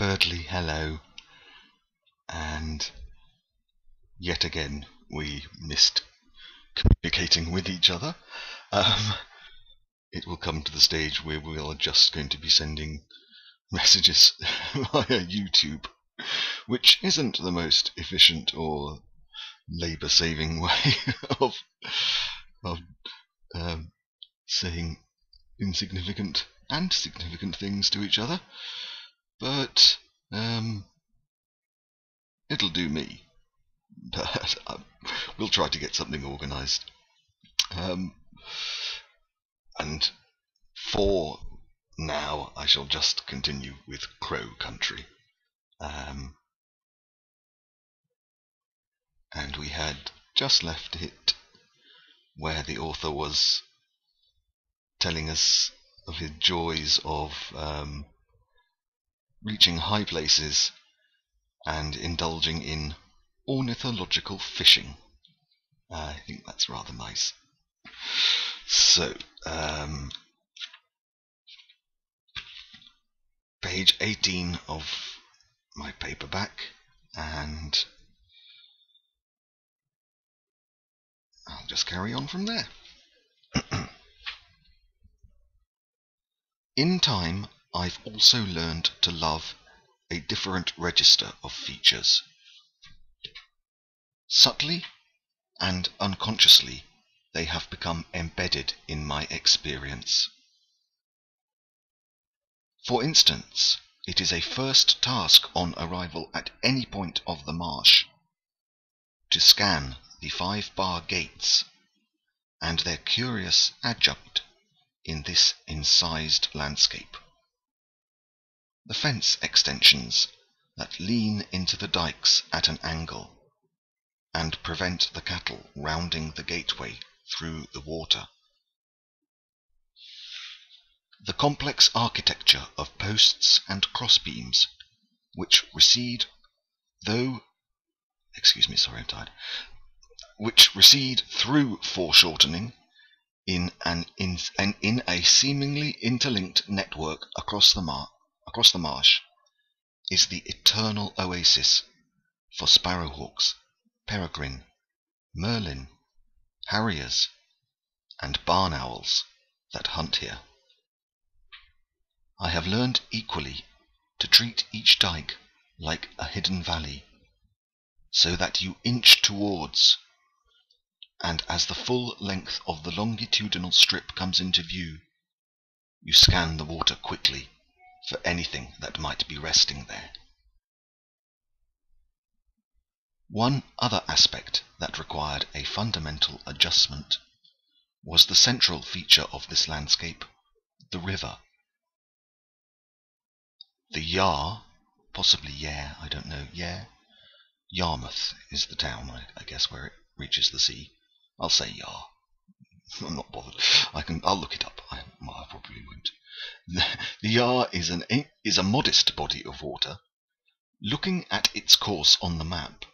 Eardley, hello. And yet again, we missed communicating with each other. It will come to the stage where we are just going to be sending messages via YouTube, which isn't the most efficient or labour-saving way of saying insignificant and significant things to each other. But it'll do me. But we'll try to get something organised. And for now, I shall just continue with Crow Country. And we had just left it where the author was telling us of his joys of reaching high places and indulging in ornithological fishing. I think that's rather nice. So, page 18 of my paperback, and I'll just carry on from there. In time, I've also learned to love a different register of features. Subtly and unconsciously, they have become embedded in my experience. For instance, it is a first task on arrival at any point of the marsh to scan the 5-bar gates and their curious adjunct in this incised landscape. The fence extensions that lean into the dikes at an angle and prevent the cattle rounding the gateway through the water. The complex architecture of posts and crossbeams, which recede through foreshortening in a seemingly interlinked network across the marsh, is the eternal oasis for sparrowhawks, peregrine, merlin, harriers, and barn owls that hunt here. I have learned equally to treat each dike like a hidden valley, so that you inch towards, and as the full length of the longitudinal strip comes into view, you scan the water quickly for anything that might be resting there. One other aspect that required a fundamental adjustment was the central feature of this landscape, the river. The Yar, possibly Yare, I don't know, Yare? Yarmouth is the town, I guess, where it reaches the sea. I'll say Yar. I'm not bothered. I'll look it up. I probably won't. The Yar is a modest body of water. Looking at its course on the map,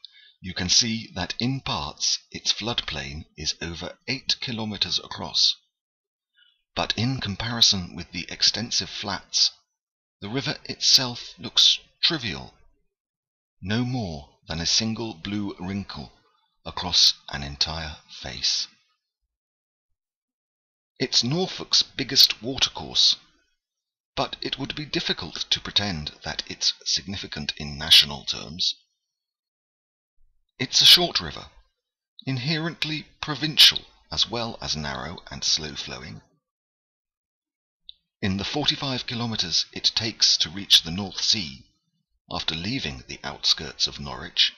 you can see that in parts its floodplain is over 8 kilometers across. But in comparison with the extensive flats, the river itself looks trivial, no more than a single blue wrinkle across an entire face. It's Norfolk's biggest watercourse, but it would be difficult to pretend that it's significant in national terms. It's a short river, inherently provincial as well as narrow and slow-flowing. In the 45 kilometres it takes to reach the North Sea, after leaving the outskirts of Norwich,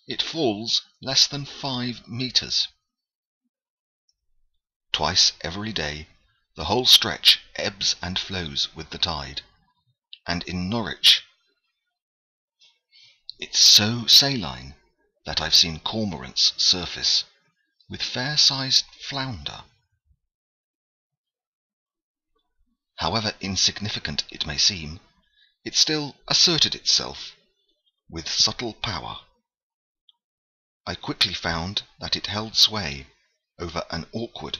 it falls less than 5 metres. Twice every day, the whole stretch ebbs and flows with the tide, and in Norwich it's so saline that I've seen cormorants surface with fair-sized flounder. However insignificant it may seem, it still asserted itself with subtle power. I quickly found that it held sway over an awkward,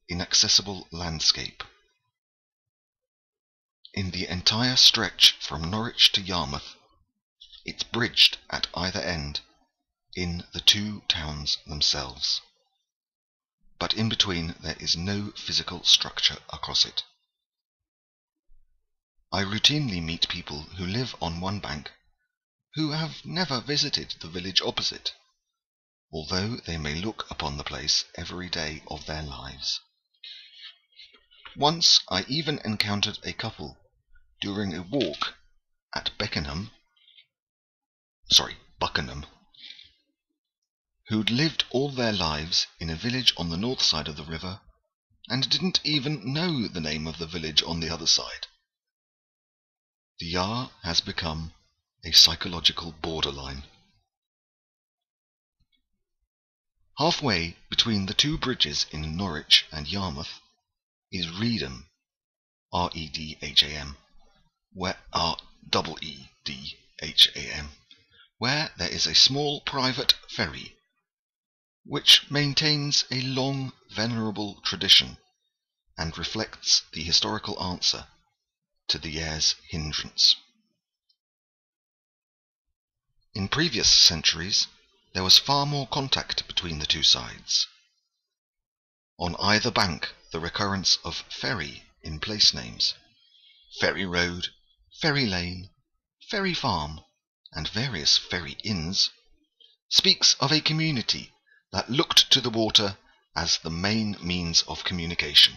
inaccessible landscape. In the entire stretch from Norwich to Yarmouth, It's bridged at either end in the two towns themselves, but in between there is no physical structure across it. I routinely meet people who live on one bank who have never visited the village opposite, although they may look upon the place every day of their lives. Once I even encountered a couple during a walk at Buckenham, who'd lived all their lives in a village on the north side of the river and didn't even know the name of the village on the other side. The Yar has become a psychological borderline. Halfway between the two bridges in Norwich and Yarmouth is Reedham, R-E-D-H-A-M, where R-E-E-D-H-A-M, where there is a small private ferry, which maintains a long, venerable tradition and reflects the historical answer to the Yar's hindrance. In previous centuries, there was far more contact between the two sides. On either bank, the recurrence of ferry in place names, Ferry Road, Ferry Lane, Ferry Farm, and various ferry inns, speaks of a community that looked to the water as the main means of communication.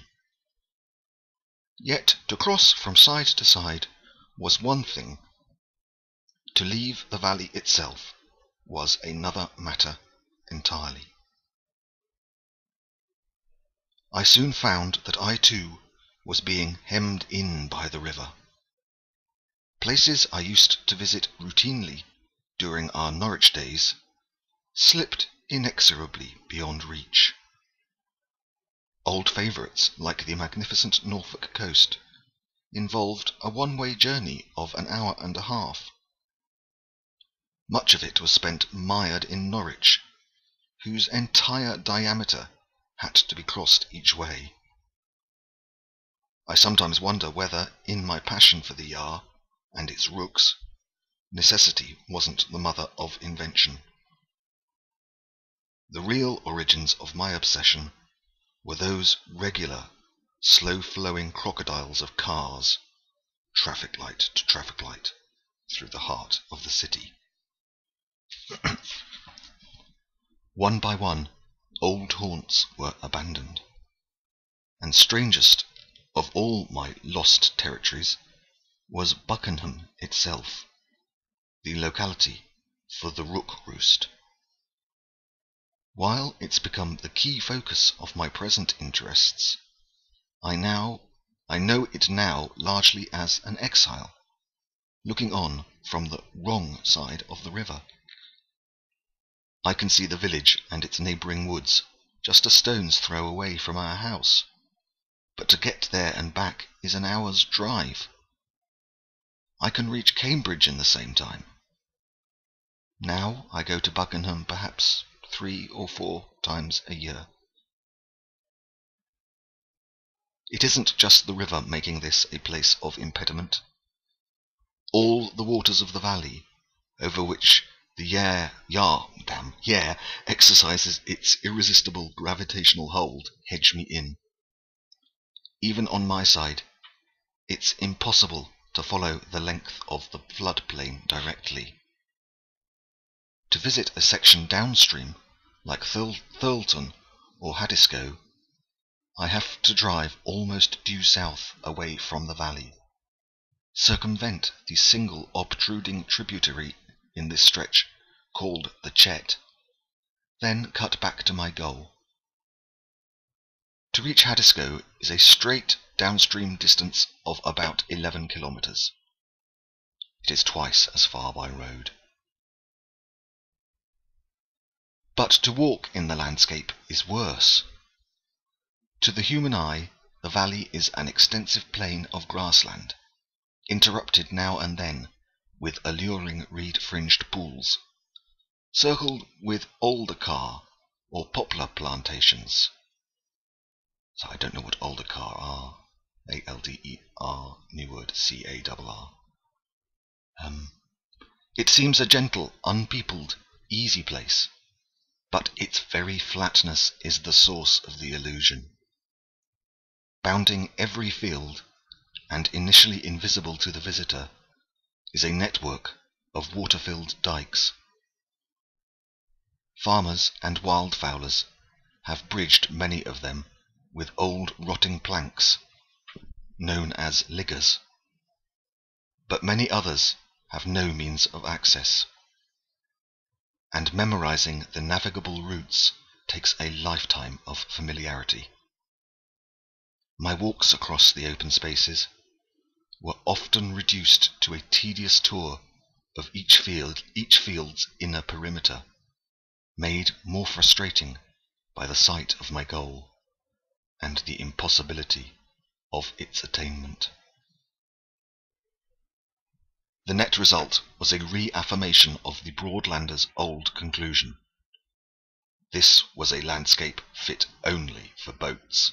Yet to cross from side to side was one thing. To leave the valley itself was another matter entirely. I soon found that I too was being hemmed in by the river. Places I used to visit routinely during our Norwich days slipped inexorably beyond reach. Old favourites like the magnificent Norfolk coast involved a one-way journey of an hour and a half. Much of it was spent mired in Norwich, whose entire diameter had to be crossed each way. I sometimes wonder whether, in my passion for the Yar and its rooks, necessity wasn't the mother of invention. The real origins of my obsession were those regular, slow-flowing crocodiles of cars, traffic light to traffic light, through the heart of the city. One by one, old haunts were abandoned, and strangest of all my lost territories was Buckenham itself, the locality for the rook roost. While it's become the key focus of my present interests, I know it now largely as an exile, looking on from the wrong side of the river. I can see the village and its neighbouring woods just a stone's throw away from our house, but to get there and back is an hour's drive. I can reach Cambridge in the same time. Now I go to Buckenham perhaps 3 or 4 times a year. It isn't just the river making this a place of impediment. All the waters of the valley, over which the Yar exercises its irresistible gravitational hold, hedge me in. Even on my side, it's impossible to follow the length of the floodplain directly. To visit a section downstream, like Thurleton or Haddiscoe, I have to drive almost due south away from the valley, circumvent the single obtruding tributary in this stretch called the Chet, then cut back to my goal. To reach Haddiscoe is a straight downstream distance of about 11 kilometres. It is twice as far by road. But to walk in the landscape is worse. To the human eye, the valley is an extensive plain of grassland, interrupted now and then with alluring reed-fringed pools, circled with alder-car or poplar plantations. So I don't know what alder-car are. A-L-D-E-R, new word, C-A-R-R. It seems a gentle, unpeopled, easy place, but its very flatness is the source of the illusion. Bounding every field, and initially invisible to the visitor, is a network of water-filled dikes. Farmers and wildfowlers have bridged many of them with old rotting planks, known as liggers, but many others have no means of access, and memorizing the navigable routes takes a lifetime of familiarity. My walks across the open spaces were often reduced to a tedious tour of each field's inner perimeter, made more frustrating by the sight of my goal and the impossibility of its attainment. The net result was a reaffirmation of the Broadlander's old conclusion. This was a landscape fit only for boats.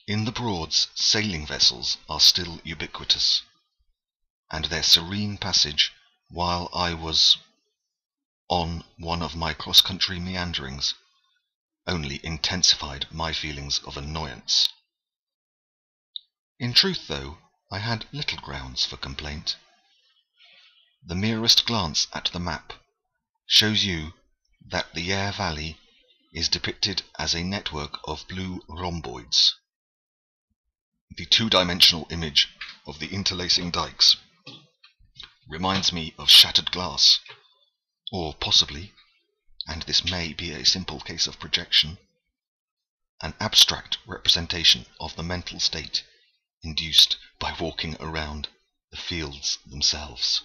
In the Broads, sailing vessels are still ubiquitous, and their serene passage while I was on one of my cross-country meanderings only intensified my feelings of annoyance. In truth, though, I had little grounds for complaint. The merest glance at the map shows you that the Yare Valley is depicted as a network of blue rhomboids. The two-dimensional image of the interlacing dikes reminds me of shattered glass, or possibly, and this may be a simple case of projection, an abstract representation of the mental state induced by walking around the fields themselves.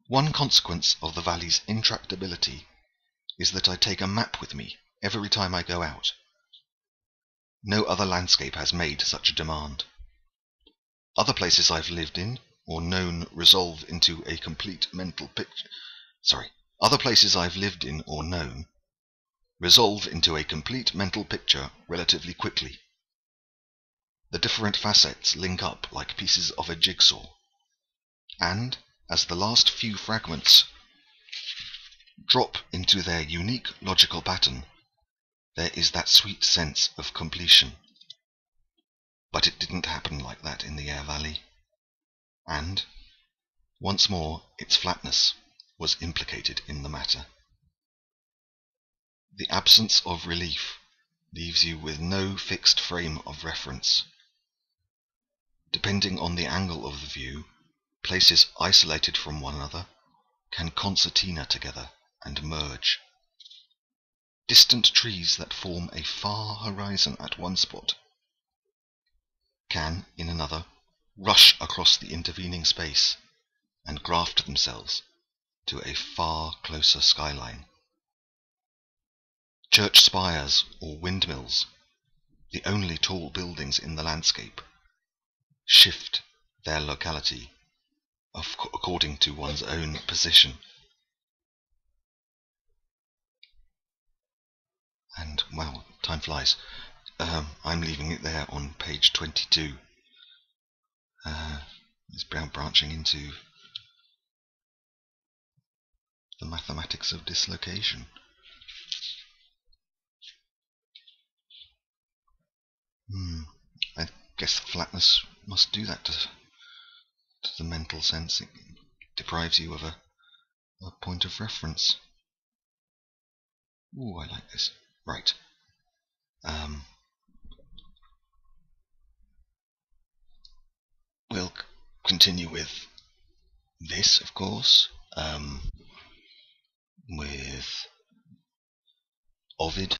One consequence of the valley's intractability is that I take a map with me every time I go out. No other landscape has made such a demand. Other places I've lived in or known resolve into a complete mental picture. Other places I've lived in or known resolve into a complete mental picture relatively quickly. The different facets link up like pieces of a jigsaw, and as the last few fragments drop into their unique logical pattern, there is that sweet sense of completion. But it didn't happen like that in the Yare Valley, and, once more, its flatness was implicated in the matter. The absence of relief leaves you with no fixed frame of reference. Depending on the angle of the view, places isolated from one another can concertina together and merge. Distant trees that form a far horizon at one spot can, in another, rush across the intervening space and graft themselves to a far closer skyline. Church spires or windmills, the only tall buildings in the landscape, shift their locality according to one's own position. And, well, time flies. I'm leaving it there on page 22. It's branching into the mathematics of dislocation. I guess flatness must do that to the mental sense. It deprives you of a point of reference. Ooh, I like this. Right. We'll continue with this, of course, with Ovid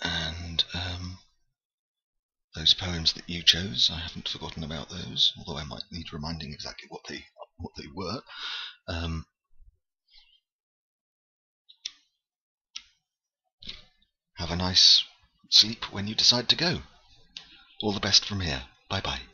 and those poems that you chose. I haven't forgotten about those, although I might need reminding exactly what they were. Have a nice sleep when you decide to go. All the best from here. Bye-bye.